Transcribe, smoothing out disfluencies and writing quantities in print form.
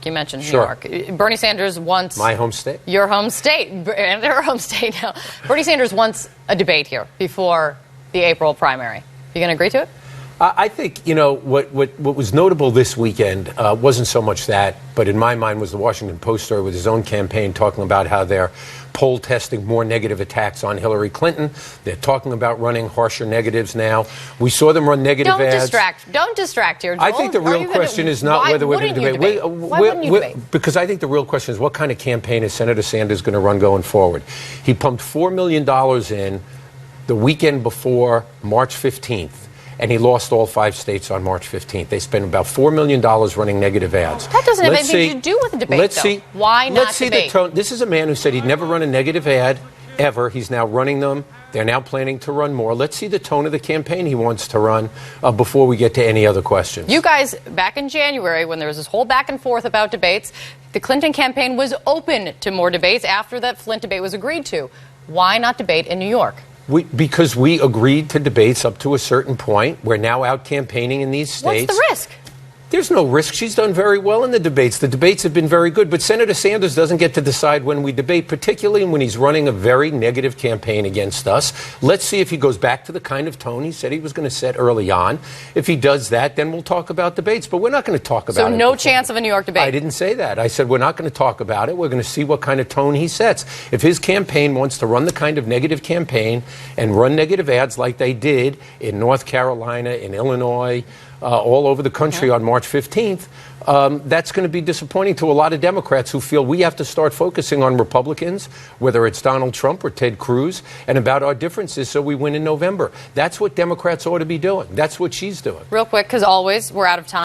You mentioned Sure. New York. Bernie Sanders wants... My home state. Your home state. And their home state now. Bernie Sanders wants a debate here before the April primary. You going to agree to it? I think, what was notable this weekend wasn't so much that, but in my mind was the Washington Post story with his own campaign talking about how they're poll testing more negative attacks on Hillary Clinton. They're talking about running harsher negatives now. We saw them run negative ads. Don't distract here, Joel. I think the real question is not whether we're going to debate. Why wouldn't you debate? Because I think the real question is what kind of campaign is Senator Sanders going to run going forward? He pumped $4 million in the weekend before March 15th. And he lost all 5 states on March 15th. They spent about $4 million running negative ads. That doesn't have anything to do with the debate, though. Why not let's see debate? The tone. This is a man who said he'd never run a negative ad, ever. He's now running them. They're now planning to run more. Let's see the tone of the campaign he wants to run before we get to any other questions. You guys, back in January, when there was this whole back and forth about debates, the Clinton campaign was open to more debates after that Flint debate was agreed to. Why not debate in New York? Because we agreed to debates up to a certain point. We're now out campaigning in these states. What's the risk? There's no risk. She's done very well in the debates. The debates have been very good. But Senator Sanders doesn't get to decide when we debate, particularly when he's running a very negative campaign against us. Let's see if he goes back to the kind of tone he said he was going to set early on. If he does that, then we'll talk about debates. But we're not going to talk about it. So no chance of a New York debate? I didn't say that. I said we're not going to talk about it. We're going to see what kind of tone he sets. If his campaign wants to run the kind of negative campaign and run negative ads like they did in North Carolina, in Illinois, all over the country on March 15th, that's going to be disappointing to a lot of Democrats who feel we have to start focusing on Republicans, whether it's Donald Trump or Ted Cruz, and about our differences so we win in November. That's what Democrats ought to be doing. That's what she's doing. Real quick, because always we're out of time.